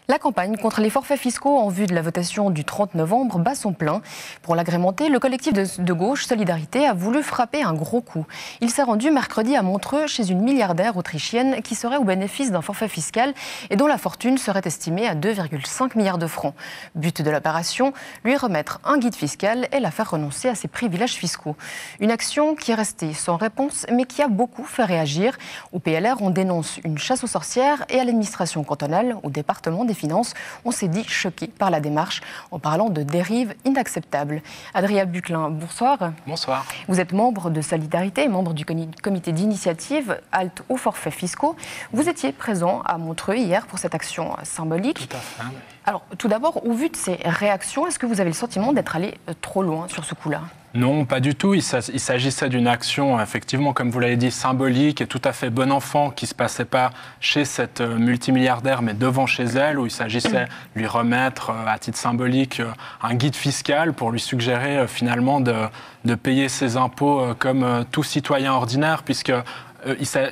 La campagne contre les forfaits fiscaux en vue de la votation du 30 novembre bat son plein. Pour l'agrémenter, le collectif de gauche Solidarité a voulu frapper un gros coup. Il s'est rendu mercredi à Montreux chez une milliardaire autrichienne qui serait au bénéfice d'un forfait fiscal et dont la fortune serait estimée à 2,5 milliards de francs. But de l'opération, lui remettre un guide fiscal et la faire renoncer à ses privilèges fiscaux. Une action qui est restée sans réponse mais qui a beaucoup fait réagir. Au PLR, on dénonce une chasse aux sorcières et à l'administration cantonale, au département des Finances, on s'est dit choqué par la démarche en parlant de dérives inacceptables. Adrien Buclin, bonsoir. Bonsoir. Vous êtes membre de Solidarité, membre du comité d'initiative Halte aux forfaits fiscaux. Vous étiez présent à Montreux hier pour cette action symbolique. Tout à fait. Alors, tout d'abord, au vu de ces réactions, est-ce que vous avez le sentiment d'être allé trop loin sur ce coup-là ? Non, pas du tout. Il s'agissait d'une action, effectivement, comme vous l'avez dit, symbolique et tout à fait bon enfant, qui ne se passait pas chez cette multimilliardaire, mais devant chez elle, où il s'agissait de lui remettre, à titre symbolique, un guide fiscal pour lui suggérer, finalement, de payer ses impôts comme tout citoyen ordinaire, puisque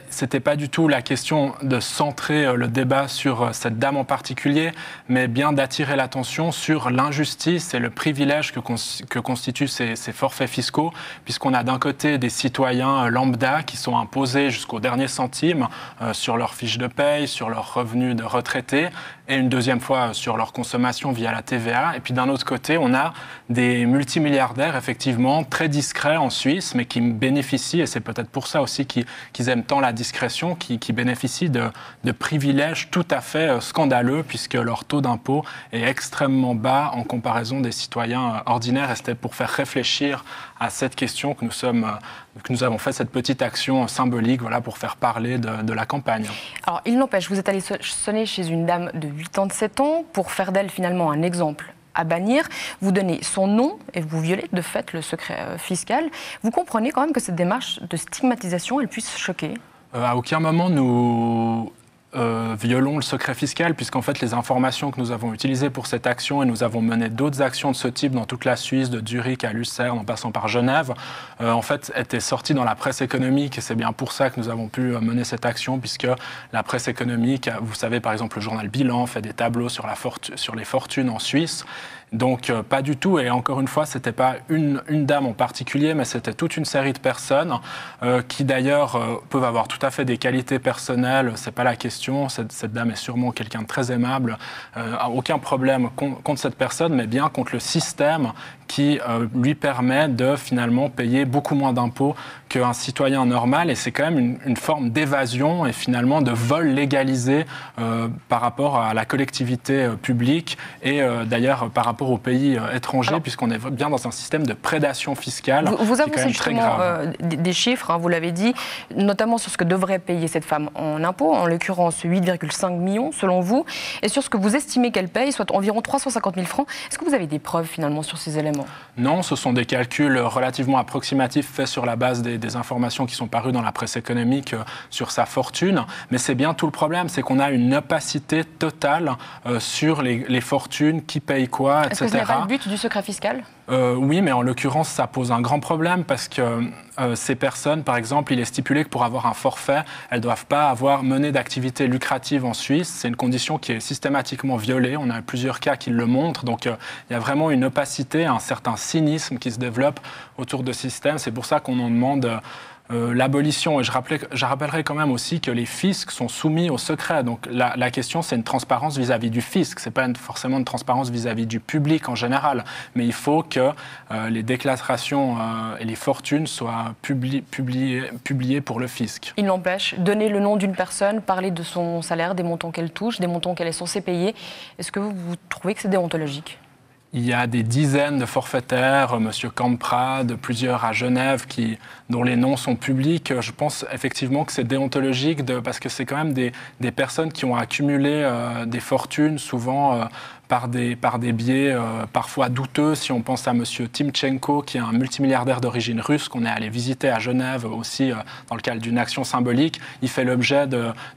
c'était pas du tout la question de centrer le débat sur cette dame en particulier, mais bien d'attirer l'attention sur l'injustice et le privilège que constituent ces forfaits fiscaux, puisqu'on a d'un côté des citoyens lambda qui sont imposés jusqu'au dernier centime sur leur fiche de paye, sur leurs revenus de retraités, et une deuxième fois sur leur consommation via la TVA. Et puis d'un autre côté, on a des multimilliardaires, effectivement, très discrets en Suisse, mais qui bénéficient, et c'est peut-être pour ça aussi qu'ils aiment tant la discrétion, qui bénéficient de privilèges tout à fait scandaleux, puisque leur taux d'impôt est extrêmement bas en comparaison des citoyens ordinaires. Et c'était pour faire réfléchir à cette question que nous avons fait cette petite action symbolique, voilà, pour faire parler de la campagne. Alors, il n'empêche, vous êtes allé sonner chez une dame de 87 ans pour faire d'elle finalement un exemple à bannir. Vous donnez son nom et vous violez de fait le secret fiscal. Vous comprenez quand même que cette démarche de stigmatisation, elle puisse choquer ? À aucun moment nous violons le secret fiscal, puisqu'en fait les informations que nous avons utilisées pour cette action, et nous avons mené d'autres actions de ce type dans toute la Suisse, de Zurich à Lucerne en passant par Genève, en fait étaient sorties dans la presse économique, et c'est bien pour ça que nous avons pu mener cette action, puisque la presse économique, vous savez par exemple le journal Bilan fait des tableaux sur les fortunes en Suisse. Donc pas du tout, et encore une fois, c'était pas une dame en particulier, mais c'était toute une série de personnes qui d'ailleurs peuvent avoir tout à fait des qualités personnelles, c'est pas la question, cette dame est sûrement quelqu'un de très aimable, aucun problème contre cette personne, mais bien contre le système qui lui permet de finalement payer beaucoup moins d'impôts qu'un citoyen normal, et c'est quand même une forme d'évasion et finalement de vol légalisé par rapport à la collectivité publique et d'ailleurs par rapport aux pays étrangers, puisqu'on est bien dans un système de prédation fiscale. Vous avancez justement des chiffres, hein, vous l'avez dit, notamment sur ce que devrait payer cette femme en impôts, en l'occurrence 8,5 millions selon vous, et sur ce que vous estimez qu'elle paye, soit environ 350 000 francs. Est-ce que vous avez des preuves finalement sur ces éléments ? Non, ce sont des calculs relativement approximatifs faits sur la base des informations qui sont parues dans la presse économique sur sa fortune, mais c'est bien tout le problème, c'est qu'on a une opacité totale sur les fortunes, qui paye quoi, etc. Est-ce que ce n'est pas le but du secret fiscal ? Oui, mais en l'occurrence, ça pose un grand problème parce que ces personnes, par exemple, il est stipulé que pour avoir un forfait, elles ne doivent pas avoir mené d'activité lucrative en Suisse. C'est une condition qui est systématiquement violée. On a plusieurs cas qui le montrent. Donc, il y a vraiment une opacité, un certain cynisme qui se développe autour de ce système. C'est pour ça qu'on en demande l'abolition. Et je rappellerai quand même aussi que les fiscs sont soumis au secret. Donc la question, c'est une transparence vis-à-vis du fisc. Ce n'est pas forcément une transparence vis-à-vis du public en général. Mais il faut que les déclarations et les fortunes soient publiées pour le fisc. Il n'empêche, donner le nom d'une personne, parler de son salaire, des montants qu'elle touche, des montants qu'elle est censée payer. Est-ce que vous trouvez que c'est déontologique ? Il y a des dizaines de forfaitaires, M. Kamprad, plusieurs à Genève, dont les noms sont publics. Je pense effectivement que c'est déontologique parce que c'est quand même des personnes qui ont accumulé des fortunes, souvent par des biais parfois douteux. Si on pense à M. Timchenko, qui est un multimilliardaire d'origine russe, qu'on est allé visiter à Genève aussi dans le cadre d'une action symbolique, il fait l'objet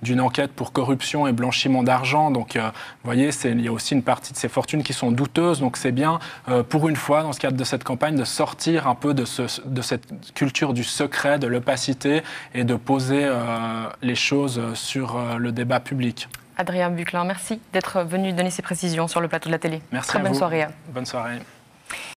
d'une enquête pour corruption et blanchiment d'argent. Donc, vous voyez, il y a aussi une partie de ces fortunes qui sont douteuses. Donc, c'est bien, pour une fois, dans ce cadre de cette campagne, de sortir un peu de cette culture du secret, de l'opacité et de poser les choses sur le débat public. Adrien Buclin, merci d'être venu donner ces précisions sur le plateau de la télé. Merci Très à bonne vous. soirée. Bonne soirée.